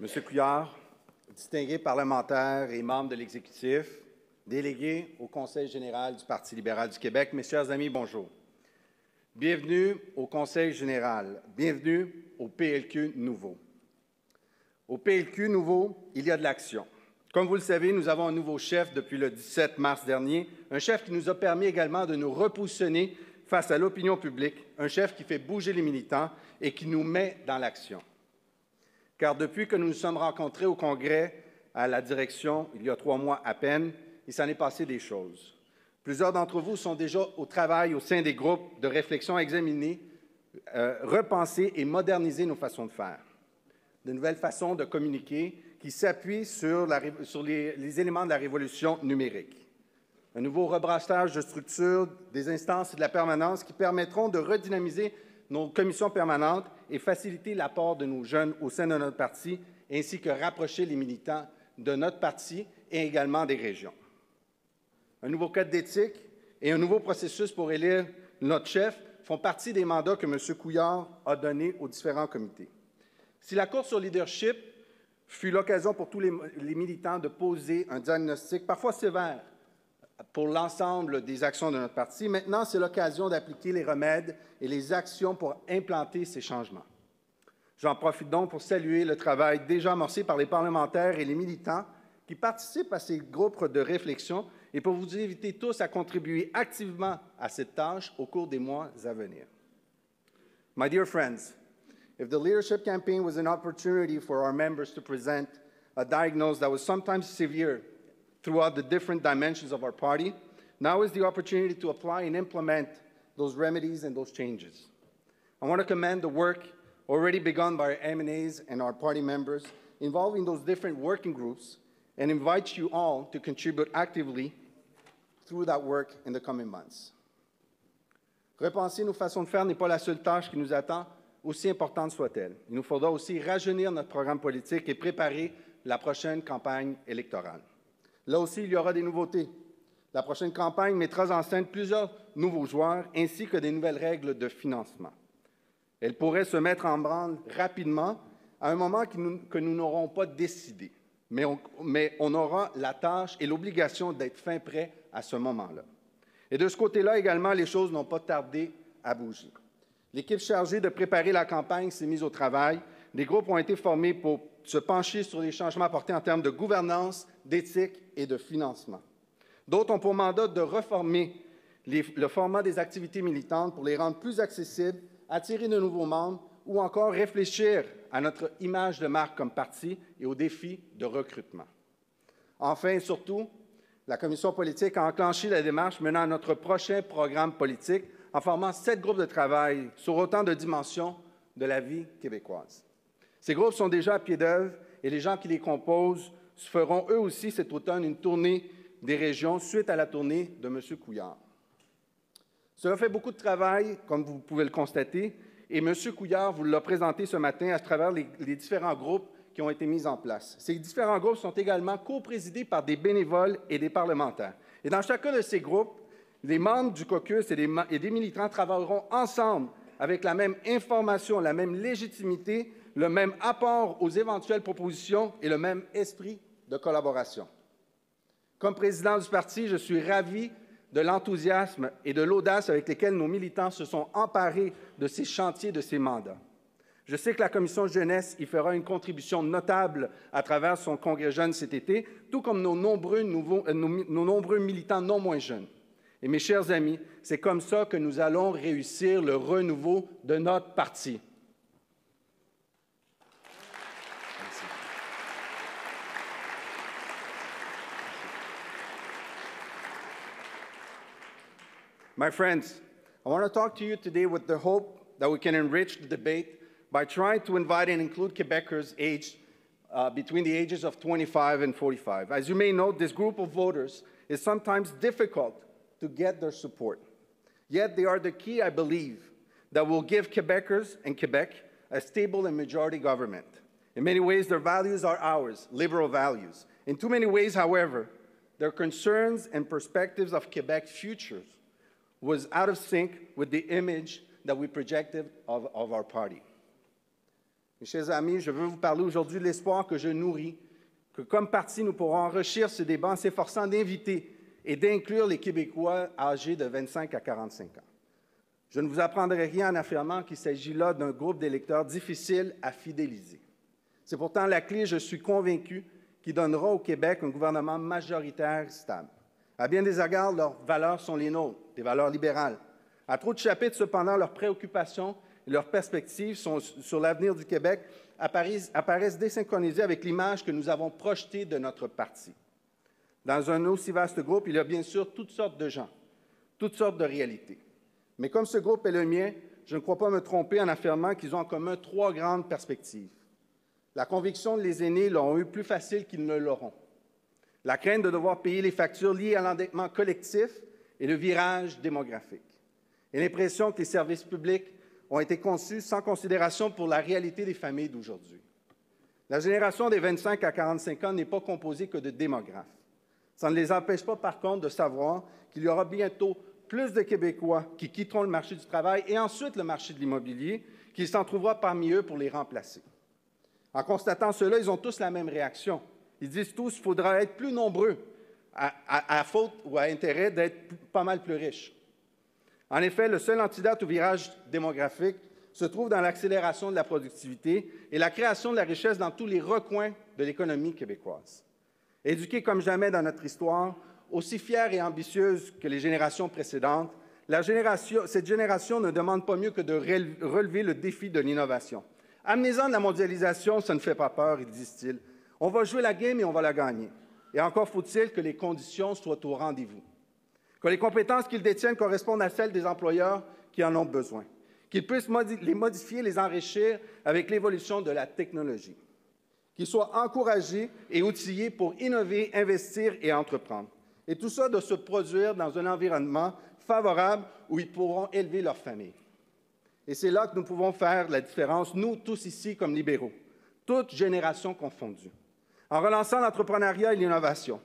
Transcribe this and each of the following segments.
Monsieur Couillard, distingués parlementaires et membres de l'exécutif, délégués au Conseil général du Parti libéral du Québec, mes chers amis, bonjour. Bienvenue au Conseil général, bienvenue au PLQ nouveau. Au PLQ nouveau, il y a de l'action. Comme vous le savez, nous avons un nouveau chef depuis le 17 mars dernier, un chef qui nous a permis également de nous repositionner face à l'opinion publique, un chef qui fait bouger les militants et qui nous met dans l'action. Car depuis que nous nous sommes rencontrés au Congrès à la direction, il y a 3 mois à peine, il s'en est passé des choses. Plusieurs d'entre vous sont déjà au travail au sein des groupes de réflexion à examiner, repenser et moderniser nos façons de faire. De nouvelles façons de communiquer qui s'appuient sur les éléments de la révolution numérique. Un nouveau rebrassage de structure des instances et de la permanence qui permettront de redynamiser nos commissions permanentes et faciliter l'apport de nos jeunes au sein de notre parti, ainsi que rapprocher les militants de notre parti et également des régions. Un nouveau code d'éthique et un nouveau processus pour élire notre chef font partie des mandats que M. Couillard a donnés aux différents comités. Si la course au leadership fut l'occasion pour tous les militants de poser un diagnostic parfois sévère pour l'ensemble des actions de notre parti, maintenant, c'est l'occasion d'appliquer les remèdes et les actions pour implanter ces changements. J'en profite donc pour saluer le travail déjà amorcé par les parlementaires et les militants qui participent à ces groupes de réflexion et pour vous inviter tous à contribuer activement à cette tâche au cours des mois à venir. My dear friends, if the leadership campaign was an opportunity for our members to present a diagnosis that was sometimes severe throughout the different dimensions of our party, now is the opportunity to apply and implement those remedies and those changes. I want to commend the work already begun by our M&As and our party members involving those different working groups and invite you all to contribute actively through that work in the coming months. Repenser nos façons de faire n'est pas la seule tâche qui nous attend, aussi importante soit-elle. Il nous faudra aussi rajeunir notre programme politique et préparer la prochaine campagne électorale. Là aussi, il y aura des nouveautés. La prochaine campagne mettra en scène plusieurs nouveaux joueurs ainsi que des nouvelles règles de financement. Elle pourrait se mettre en branle rapidement à un moment que nous n'aurons pas décidé, mais on aura la tâche et l'obligation d'être fin prêt à ce moment-là. Et de ce côté-là également, les choses n'ont pas tardé à bouger. L'équipe chargée de préparer la campagne s'est mise au travail. Des groupes ont été formés pour se pencher sur les changements apportés en termes de gouvernance, d'éthique et de financement. D'autres ont pour mandat de reformer le format des activités militantes pour les rendre plus accessibles, attirer de nouveaux membres ou encore réfléchir à notre image de marque comme parti et aux défis de recrutement. Enfin et surtout, la commission politique a enclenché la démarche menant à notre prochain programme politique en formant 7 groupes de travail sur autant de dimensions de la vie québécoise. Ces groupes sont déjà à pied d'œuvre et les gens qui les composent feront eux aussi cet automne une tournée des régions suite à la tournée de M. Couillard. Cela fait beaucoup de travail, comme vous pouvez le constater, et M. Couillard vous l'a présenté ce matin à travers les différents groupes qui ont été mis en place. Ces différents groupes sont également co-présidés par des bénévoles et des parlementaires. Et dans chacun de ces groupes, les membres du caucus et des militants travailleront ensemble avec la même information, la même légitimité, le même apport aux éventuelles propositions et le même esprit de collaboration. Comme président du parti, je suis ravi de l'enthousiasme et de l'audace avec lesquels nos militants se sont emparés de ces chantiers, de ces mandats. Je sais que la Commission jeunesse y fera une contribution notable à travers son congrès jeune cet été, tout comme nos nombreux militants non moins jeunes. Et mes chers amis, c'est comme ça que nous allons réussir le renouveau de notre parti. Merci. My friends, I want to talk to you today with the hope that we can enrich the debate by trying to invite and include Quebecers aged between the ages of 25 and 45. As you may know, this group of voters is sometimes difficult to get their support. Yet they are the key, I believe, that will give Quebecers and Quebec a stable and majority government. In many ways, their values are ours, liberal values. In too many ways, however, their concerns and perspectives of Quebec's future was out of sync with the image that we projected of our party. Mes chers amis, je veux vous parler aujourd'hui de l'espoir que je nourris, que comme parti, nous pourrons enrichir ce débat en s'efforçant d'inviter et d'inclure les Québécois âgés de 25 à 45 ans. Je ne vous apprendrai rien en affirmant qu'il s'agit là d'un groupe d'électeurs difficile à fidéliser. C'est pourtant la clé, je suis convaincu, qui donnera au Québec un gouvernement majoritaire stable. À bien des égards, leurs valeurs sont les nôtres, des valeurs libérales. À trop de chapitres, cependant, leurs préoccupations et leurs perspectives sur l'avenir du Québec apparaissent désynchronisées avec l'image que nous avons projetée de notre parti. Dans un aussi vaste groupe, il y a bien sûr toutes sortes de gens, toutes sortes de réalités. Mais comme ce groupe est le mien, je ne crois pas me tromper en affirmant qu'ils ont en commun 3 grandes perspectives. La conviction que les aînés l'ont eu plus facile qu'ils ne l'auront. La crainte de devoir payer les factures liées à l'endettement collectif et le virage démographique. Et l'impression que les services publics ont été conçus sans considération pour la réalité des familles d'aujourd'hui. La génération des 25 à 45 ans n'est pas composée que de démographes. Ça ne les empêche pas, par contre, de savoir qu'il y aura bientôt plus de Québécois qui quitteront le marché du travail et ensuite le marché de l'immobilier, qu'il s'en trouvera parmi eux pour les remplacer. En constatant cela, ils ont tous la même réaction. Ils disent tous qu'il faudra être plus nombreux, à faute ou à intérêt d'être pas mal plus riches. En effet, le seul antidote au virage démographique se trouve dans l'accélération de la productivité et la création de la richesse dans tous les recoins de l'économie québécoise. Éduqués comme jamais dans notre histoire, aussi fière et ambitieuse que les générations précédentes, cette génération ne demande pas mieux que de relever le défi de l'innovation. Amenez-en de la mondialisation, ça ne fait pas peur, disent-ils. On va jouer la game et on va la gagner. Et encore faut-il que les conditions soient au rendez-vous. Que les compétences qu'ils détiennent correspondent à celles des employeurs qui en ont besoin. Qu'ils puissent les modifier, les enrichir avec l'évolution de la technologie. Qu'ils soient encouragés et outillés pour innover, investir et entreprendre. Et tout ça doit se produire dans un environnement favorable où ils pourront élever leur famille. Et c'est là que nous pouvons faire la différence, nous tous ici comme libéraux, toutes générations confondues, en relançant l'entrepreneuriat et l'innovation,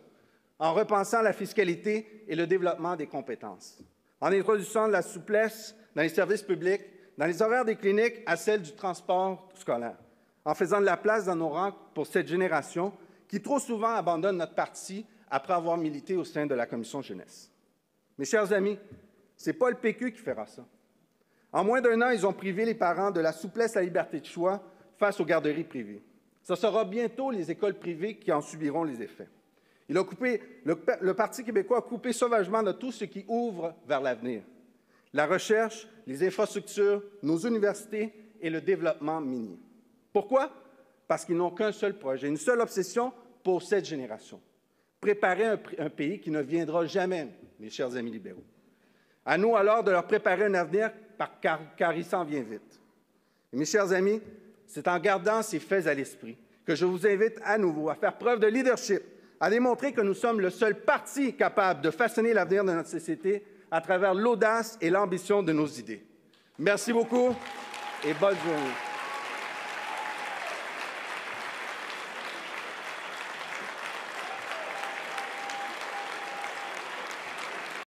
en repensant la fiscalité et le développement des compétences, en introduisant de la souplesse dans les services publics, dans les horaires des cliniques à celles du transport scolaire, en faisant de la place dans nos rangs pour cette génération qui trop souvent abandonne notre parti après avoir milité au sein de la Commission jeunesse. Mes chers amis, ce n'est pas le PQ qui fera ça. En moins d'1 an, ils ont privé les parents de la souplesse à la liberté de choix face aux garderies privées. Ce sera bientôt les écoles privées qui en subiront les effets. Le Parti québécois a coupé sauvagement de tout ce qui ouvre vers l'avenir. La recherche, les infrastructures, nos universités et le développement minier. Pourquoi? Parce qu'ils n'ont qu'un seul projet, une seule obsession pour cette génération. Préparer un pays qui ne viendra jamais, mes chers amis libéraux. À nous alors de leur préparer un avenir, car il s'en vient vite. Et mes chers amis, c'est en gardant ces faits à l'esprit que je vous invite à nouveau à faire preuve de leadership, à démontrer que nous sommes le seul parti capable de façonner l'avenir de notre société à travers l'audace et l'ambition de nos idées. Merci beaucoup et bonne journée.